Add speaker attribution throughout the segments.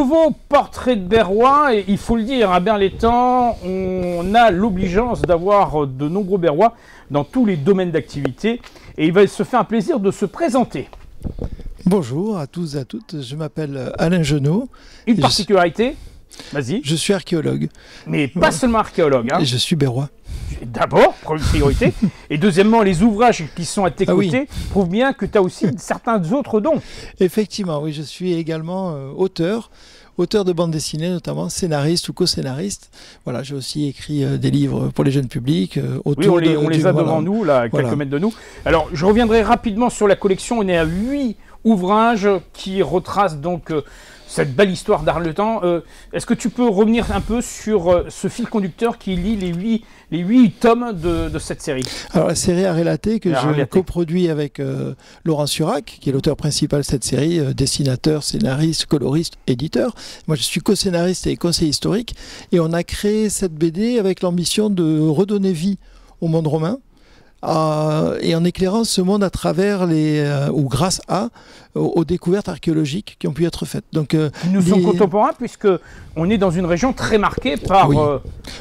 Speaker 1: nouveau portrait de Berrois, et il faut le dire, à Berlétan, on a l'obligeance d'avoir de nombreux Berrois dans tous les domaines d'activité, et il va se faire un plaisir de se présenter.
Speaker 2: Bonjour à tous et à toutes, je m'appelle Alain Genot.
Speaker 1: Une particularité, vas-y.
Speaker 2: Je suis archéologue.
Speaker 1: Mais pas seulement archéologue. Hein.
Speaker 2: Et je suis Berrois.
Speaker 1: D'abord, première priorité. Et deuxièmement, les ouvrages qui sont à tes côtés prouvent bien que tu as aussi certains autres dons.
Speaker 2: Effectivement, oui, je suis également auteur de bande dessinée, notamment scénariste ou co-scénariste. Voilà, j'ai aussi écrit des livres pour les jeunes publics.
Speaker 1: Oui, on les a devant nous, là, à quelques mètres de nous. Alors, je reviendrai rapidement sur la collection. On est à 8 ouvrages qui retracent donc cette belle histoire d'Arletan. Est-ce que tu peux revenir un peu sur ce fil conducteur qui lie les 8 tomes de cette série?
Speaker 2: Alors la série à relater que je coproduis avec Laurent Surac, qui est l'auteur principal de cette série, dessinateur, scénariste, coloriste, éditeur. Moi je suis co-scénariste et conseiller historique. Et on a créé cette BD avec l'ambition de redonner vie au monde romain. Et en éclairant ce monde à travers ou grâce aux découvertes archéologiques qui ont pu être faites. Donc,
Speaker 1: nous sommes contemporains puisque on est dans une région très marquée par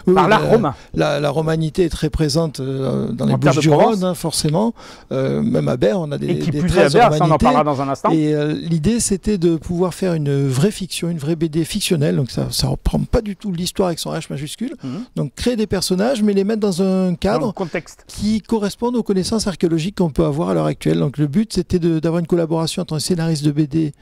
Speaker 1: l'art romain.
Speaker 2: La romanité est très présente dans les Bouches-du-Rhône, hein, forcément. Même à Berre, on a des traces de romanité.
Speaker 1: Ça, on en parlera dans un instant.
Speaker 2: Et l'idée, c'était de pouvoir faire une vraie fiction, une vraie BD fictionnelle. Donc ça ne reprend pas du tout l'histoire avec son H majuscule. Donc créer des personnages, mais les mettre dans un cadre qui correspondent aux connaissances archéologiques qu'on peut avoir à l'heure actuelle. Donc le but, c'était d'avoir une collaboration entre un scénariste de BD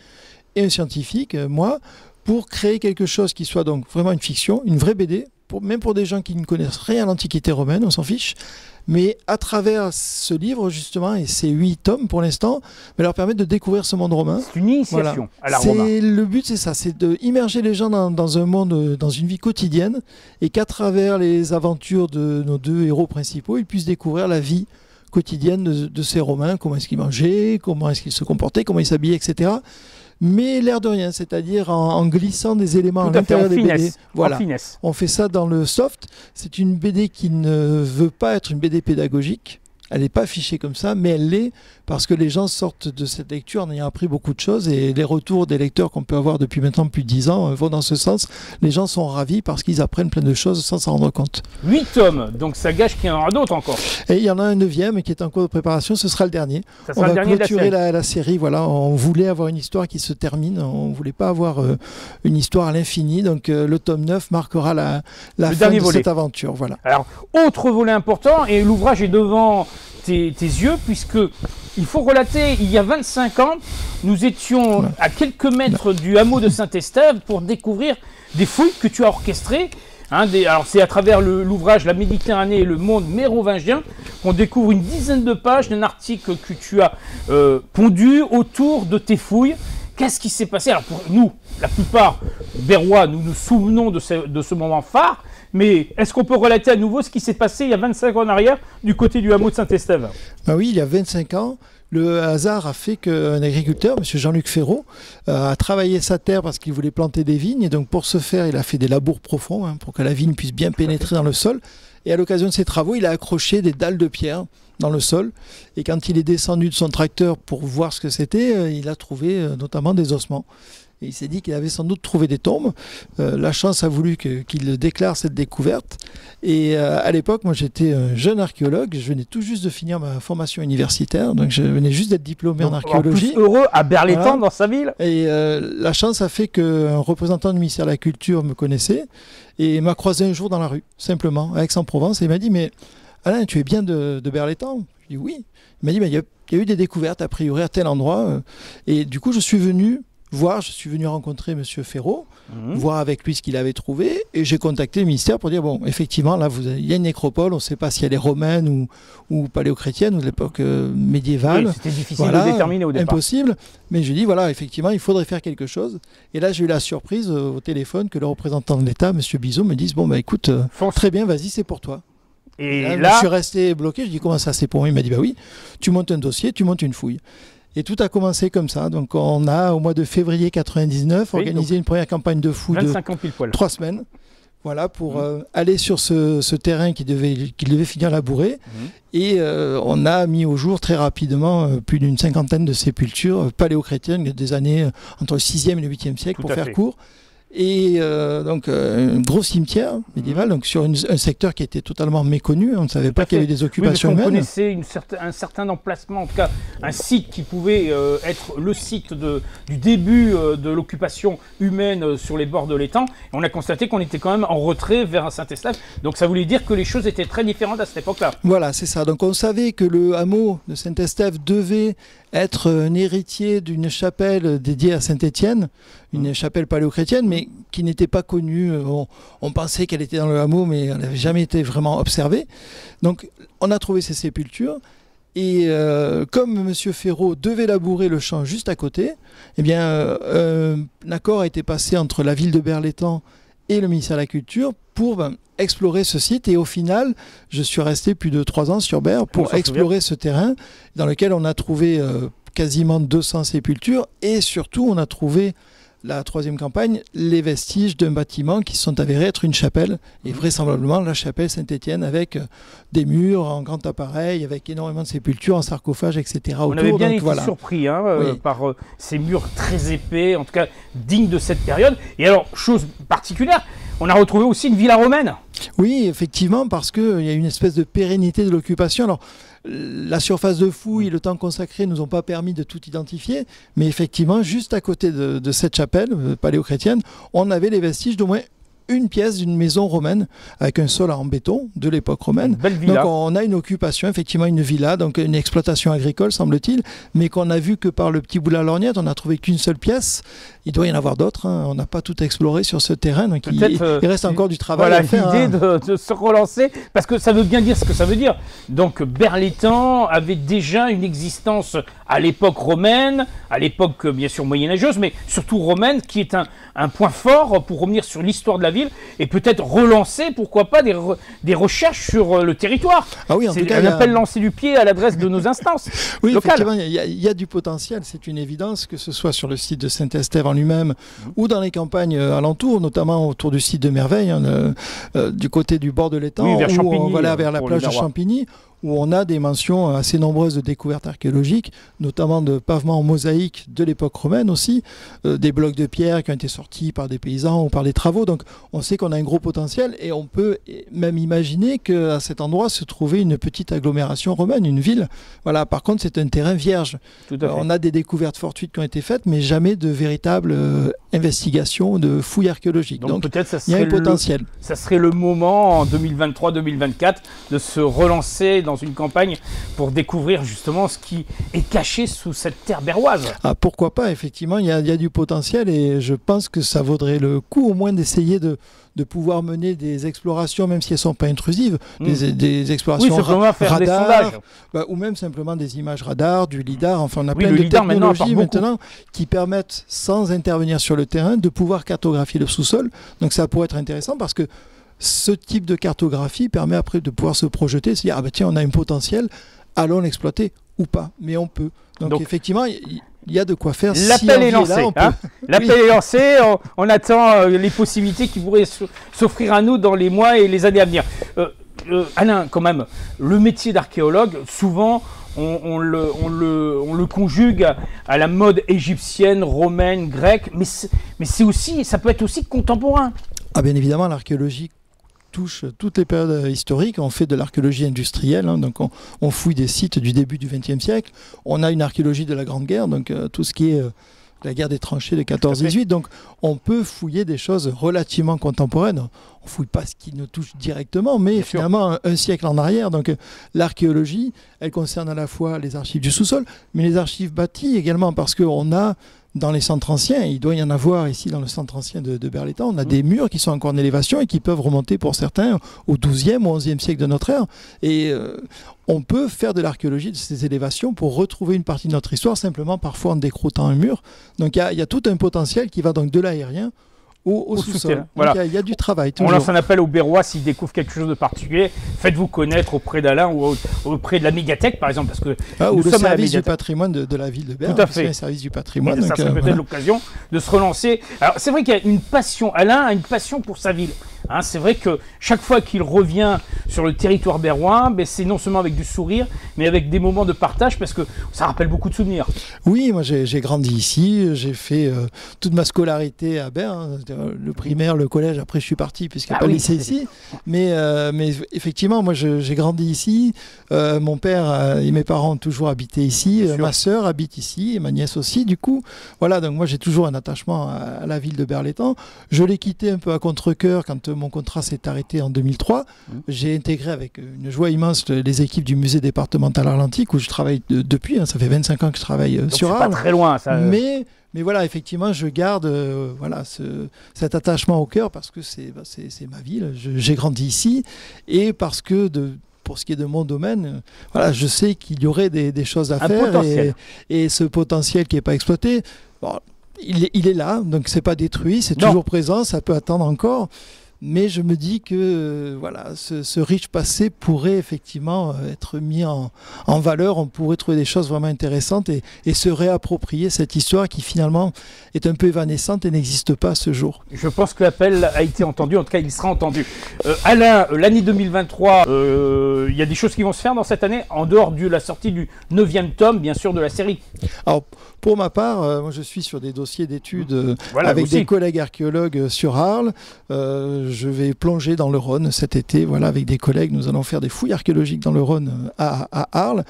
Speaker 2: et un scientifique, moi, pour créer quelque chose qui soit donc vraiment une fiction, une vraie BD, même pour des gens qui ne connaissent rien à l'Antiquité romaine, on s'en fiche. Mais à travers ce livre, justement, et ces 8 tomes pour l'instant, leur permettre de découvrir ce monde romain.
Speaker 1: C'est une initiation à l'art romain.
Speaker 2: Le but, c'est ça, c'est d'immerger les gens dans un monde, dans une vie quotidienne, et qu'à travers les aventures de nos 2 héros principaux, ils puissent découvrir la vie quotidienne de ces Romains, comment est-ce qu'ils mangeaient, comment est-ce qu'ils se comportaient, comment ils s'habillaient, etc. Mais l'air de rien, c'est-à-dire en glissant des éléments à l'intérieur des BD. Voilà. On fait ça dans le soft. C'est une BD qui ne veut pas être une BD pédagogique. Elle n'est pas affichée comme ça, mais elle l'est parce que les gens sortent de cette lecture en ayant appris beaucoup de choses, et les retours des lecteurs qu'on peut avoir depuis maintenant plus de 10 ans vont dans ce sens. Les gens sont ravis parce qu'ils apprennent plein de choses sans s'en rendre compte.
Speaker 1: 8 tomes, donc ça gâche qu'il y en aura d'autres encore.
Speaker 2: Et il y en a un 9e qui est en cours de préparation, ce sera le dernier. On va clôturer la série. Voilà, on voulait avoir une histoire qui se termine, on ne voulait pas avoir une histoire à l'infini, donc le tome 9 marquera la fin de cette aventure. Voilà.
Speaker 1: Alors, autre volet important, et l'ouvrage est devant tes yeux, puisque il faut relater, il y a 25 ans, nous étions à quelques mètres du hameau de Saint-Estève pour découvrir des fouilles que tu as orchestrées. Alors c'est à travers l'ouvrage La Méditerranée et le monde mérovingien qu'on découvre une dizaine de pages d'un article que tu as pondu autour de tes fouilles. Qu'est-ce qui s'est passé? Alors pour nous, la plupart Berrois, nous nous souvenons de ce moment phare, mais est-ce qu'on peut relater à nouveau ce qui s'est passé il y a 25 ans en arrière du côté du hameau de Saint-Estève?
Speaker 2: Oui, il y a 25 ans, le hasard a fait qu'un agriculteur, M. Jean-Luc Ferraud, a travaillé sa terre parce qu'il voulait planter des vignes, et donc pour ce faire, il a fait des labours profonds pour que la vigne puisse bien pénétrer dans le sol. Et à l'occasion de ces travaux, il a accroché des dalles de pierre dans le sol. Et quand il est descendu de son tracteur pour voir ce que c'était, il a trouvé notamment des ossements. Et il s'est dit qu'il avait sans doute trouvé des tombes. La chance a voulu qu'il déclare cette découverte. Et à l'époque, moi j'étais un jeune archéologue. Je venais tout juste de finir ma formation universitaire. Donc je venais juste d'être diplômé en archéologie.
Speaker 1: Plus heureux à Berlétan, dans sa ville.
Speaker 2: Et la chance a fait qu'un représentant du ministère de la Culture me connaissait et m'a croisé un jour dans la rue, simplement, à Aix-en-Provence. Et il m'a dit, mais Alain, tu es bien de Berlétan? Je dis oui. Il m'a dit, il y a eu des découvertes a priori à tel endroit. Et du coup, je suis venu rencontrer M. Ferraud, voir avec lui ce qu'il avait trouvé, et j'ai contacté le ministère pour dire, bon, effectivement, là, il y a une nécropole, on ne sait pas si elle est romaine ou paléochrétienne, ou de l'époque médiévale.
Speaker 1: Oui, c'était difficile de déterminer au départ.
Speaker 2: Impossible, mais je dis, voilà, effectivement, il faudrait faire quelque chose. Et là, j'ai eu la surprise au téléphone que le représentant de l'État, M. Bizot, me dise, bon, bah écoute, très bien, vas-y, c'est pour toi. Et là, je suis resté bloqué, je dis, comment ça, c'est pour moi? Il m'a dit, bah oui, tu montes un dossier, tu montes une fouille. Et tout a commencé comme ça. Donc on a, au mois de février 99, organisé une première campagne de fouilles de 3 semaines. Voilà, pour aller sur ce terrain qui devait finir labouré. Et on a mis au jour très rapidement plus d'une 50aine de sépultures paléochrétiennes des années entre le 6e et le 8e siècle, pour faire court. Et donc un gros cimetière médiéval, donc sur un secteur qui était totalement méconnu, on ne savait pas qu'il y avait des occupations humaines.
Speaker 1: On connaissait un certain emplacement, en tout cas un site qui pouvait être le site du début de l'occupation humaine sur les bords de l'étang. On a constaté qu'on était quand même en retrait vers Saint-Estève, donc ça voulait dire que les choses étaient très différentes à cette époque-là.
Speaker 2: Voilà, c'est ça. Donc on savait que le hameau de Saint-Estève devait être un héritier d'une chapelle dédiée à Saint-Étienne, une chapelle paléochrétienne, mais qui n'était pas connue. On pensait qu'elle était dans le hameau, mais elle n'avait jamais été vraiment observée. Donc on a trouvé ces sépultures. Et comme M. Ferraud devait labourer le champ juste à côté, eh bien, un accord a été passé entre la ville de Berlétan et le ministère de la Culture pour explorer ce site. Et au final, je suis resté plus de 3 ans sur Berre pour explorer ce terrain dans lequel on a trouvé quasiment 200 sépultures. Et surtout, on a trouvé, la 3e campagne, les vestiges d'un bâtiment qui se sont avérés être une chapelle, et vraisemblablement la chapelle Saint-Étienne, avec des murs en grand appareil, avec énormément de sépultures en sarcophage, etc.
Speaker 1: On avait bien été surpris par ces murs très épais, en tout cas dignes de cette période. Et alors, chose particulière, on a retrouvé aussi une villa romaine.
Speaker 2: Oui, effectivement, parce qu'il y a une espèce de pérennité de l'occupation. Alors, la surface de fouille et le temps consacré ne nous ont pas permis de tout identifier, mais effectivement, juste à côté de cette chapelle paléochrétienne, on avait les vestiges d'au moins une pièce d'une maison romaine avec un sol en béton de l'époque romaine.
Speaker 1: Une belle villa.
Speaker 2: Donc on a une occupation, effectivement une villa, donc une exploitation agricole semble-t-il, mais qu'on a vu que par le petit bout de la lorgnette, on n'a trouvé qu'une seule pièce. Il doit y en avoir d'autres, hein. On n'a pas tout exploré sur ce terrain, donc il reste encore du travail à faire.
Speaker 1: Voilà, l'idée de se relancer, parce que ça veut bien dire ce que ça veut dire. Donc Berlétan avait déjà une existence à l'époque romaine, à l'époque bien sûr moyenâgeuse, mais surtout romaine, qui est un point fort pour revenir sur l'histoire de la ville et peut-être relancer, pourquoi pas, des recherches sur le territoire.
Speaker 2: Ah oui, en tout cas,
Speaker 1: un appel lancé du pied à l'adresse de nos instances
Speaker 2: oui,
Speaker 1: locales.
Speaker 2: Effectivement, il y a du potentiel, c'est une évidence, que ce soit sur le site de Saint-Estève en lui-même ou dans les campagnes alentours, notamment autour du site de Merveille, du côté du bord de l'étang,
Speaker 1: oui, vers Champigny,
Speaker 2: vers la plage de Champigny, où on a des mentions assez nombreuses de découvertes archéologiques, notamment de pavements en mosaïque de l'époque romaine aussi, des blocs de pierre qui ont été sortis par des paysans ou par des travaux. Donc on sait qu'on a un gros potentiel et on peut même imaginer qu'à cet endroit se trouvait une petite agglomération romaine, une ville. Voilà. Par contre, c'est un terrain vierge.
Speaker 1: Tout à fait.
Speaker 2: On a des découvertes fortuites qui ont été faites, mais jamais de véritable investigation, de fouilles archéologiques. Donc
Speaker 1: peut-être
Speaker 2: il y a un potentiel.
Speaker 1: Ça serait le moment en 2023-2024 de se relancer dans une campagne pour découvrir justement ce qui est caché sous cette terre berroise.
Speaker 2: Ah, pourquoi pas, effectivement, il y a du potentiel et je pense que ça vaudrait le coup au moins d'essayer de pouvoir mener des explorations, même si elles ne sont pas intrusives, des explorations radar, ou même simplement des images radar, du lidar, enfin on a plein de technologies maintenant qui permettent, sans intervenir sur le terrain, de pouvoir cartographier le sous-sol. Donc ça pourrait être intéressant parce que ce type de cartographie permet après de pouvoir se projeter, se dire, ah ben tiens, on a un potentiel, allons l'exploiter ou pas, mais on peut. Donc effectivement, il y a de quoi faire.
Speaker 1: L'appel est lancé. L'appel est lancé, on attend les possibilités qui pourraient s'offrir à nous dans les mois et les années à venir. Alain, quand même, le métier d'archéologue, souvent, on le conjugue à la mode égyptienne, romaine, grecque, mais c'est aussi, ça peut être aussi contemporain.
Speaker 2: Ah bien évidemment, l'archéologie touche toutes les périodes historiques. On fait de l'archéologie industrielle, hein, donc on fouille des sites du début du XXe siècle. On a une archéologie de la Grande Guerre, donc tout ce qui est la guerre des tranchées de 14-18. Donc on peut fouiller des choses relativement contemporaines. On ne fouille pas ce qui nous touche directement, mais finalement un siècle en arrière. Donc l'archéologie, elle concerne à la fois les archives du sous-sol, mais les archives bâties également, parce qu'on a dans les centres anciens, il doit y en avoir ici dans le centre ancien de Berlétan, on a des murs qui sont encore en élévation et qui peuvent remonter pour certains au XIIe ou XIe siècle de notre ère. Et on peut faire de l'archéologie de ces élévations pour retrouver une partie de notre histoire, simplement parfois en décroûtant un mur. Donc il y a tout un potentiel qui va donc de l'aérien au sous-sol. Voilà. Il y a du travail. Toujours.
Speaker 1: On lance un appel aux Berrois s'ils découvrent quelque chose de particulier. Faites-vous connaître auprès d'Alain ou auprès de la médiathèque, par exemple, parce que
Speaker 2: ou le service du patrimoine de la ville de Berre.
Speaker 1: Tout à fait.
Speaker 2: Le service du patrimoine.
Speaker 1: Ça serait peut-être l'occasion de se relancer. Alors c'est vrai qu'il y a une passion. Alain a une passion pour sa ville. Hein, c'est vrai que chaque fois qu'il revient sur le territoire berrois, ben, c'est non seulement avec du sourire, mais avec des moments de partage, parce que ça rappelle beaucoup de souvenirs.
Speaker 2: Oui, moi j'ai grandi ici, j'ai fait toute ma scolarité à Berre, hein, le primaire, le collège, après je suis parti puisqu'il n'y a pas le lycée ici. Mais effectivement, moi j'ai grandi ici, mon père et mes parents ont toujours habité ici, ma sœur habite ici, et ma nièce aussi, du coup. Voilà, donc moi j'ai toujours un attachement à la ville de Berre-l'Étang. Je l'ai quitté un peu à contre-cœur quand mon contrat s'est arrêté en 2003. J'ai intégré avec une joie immense les équipes du musée départemental arlentique où je travaille depuis, hein, ça fait 25 ans que je travaille sur Arles.
Speaker 1: Pas très loin, ça.
Speaker 2: Mais voilà, effectivement, je garde voilà, cet attachement au cœur parce que c'est ma ville, j'ai grandi ici et parce que pour ce qui est de mon domaine, voilà, je sais qu'il y aurait des choses à faire et ce potentiel qui n'est pas exploité, bon, il est là, donc c'est pas détruit, c'est toujours présent, ça peut attendre encore. Mais je me dis que voilà, ce riche passé pourrait effectivement être mis en valeur. On pourrait trouver des choses vraiment intéressantes et se réapproprier cette histoire qui finalement est un peu évanescente et n'existe pas à ce jour.
Speaker 1: Je pense que l'appel a été entendu, en tout cas il sera entendu. Alain, l'année 2023, il y a des choses qui vont se faire dans cette année, en dehors de la sortie du 9e tome, bien sûr, de la série.
Speaker 2: Alors, pour ma part, moi je suis sur des dossiers d'études avec des collègues archéologues sur Arles. Je vais plonger dans le Rhône cet été, voilà, avec des collègues. Nous allons faire des fouilles archéologiques dans le Rhône à Arles.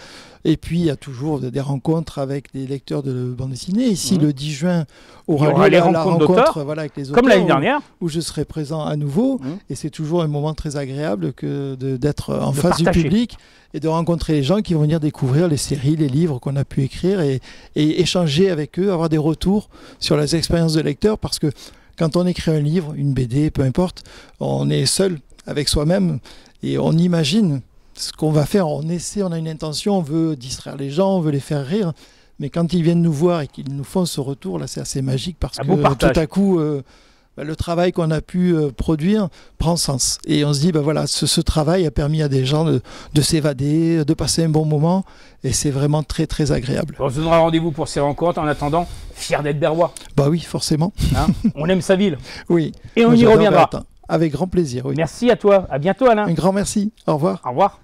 Speaker 2: Et puis, il y a toujours des rencontres avec des lecteurs de bande dessinée. Ici, le 10 juin, aura lieu la rencontre voilà, avec les auteurs.
Speaker 1: Comme l'année dernière.
Speaker 2: Où je serai présent à nouveau. Et c'est toujours un moment très agréable d'être en face du public et de rencontrer les gens qui vont venir découvrir les séries, les livres qu'on a pu écrire et échanger avec eux, avoir des retours sur les expériences de lecteurs. Parce que quand on écrit un livre, une BD, peu importe, on est seul avec soi-même et on imagine ce qu'on va faire. On essaie, on a une intention, on veut distraire les gens, on veut les faire rire. Mais quand ils viennent nous voir et qu'ils nous font ce retour, là, c'est assez magique parce que tout à coup, le travail qu'on a pu produire prend sens. Et on se dit, voilà, ce travail a permis à des gens de s'évader, de passer un bon moment. Et c'est vraiment très, très agréable.
Speaker 1: On se donnera rendez-vous pour ces rencontres. En attendant, fier d'être berrois.
Speaker 2: Bah oui, forcément.
Speaker 1: Hein, on aime sa ville.
Speaker 2: Oui.
Speaker 1: Et on y reviendra.
Speaker 2: Avec grand plaisir, oui.
Speaker 1: Merci à toi. À bientôt, Alain.
Speaker 2: Un grand merci. Au revoir.
Speaker 1: Au revoir.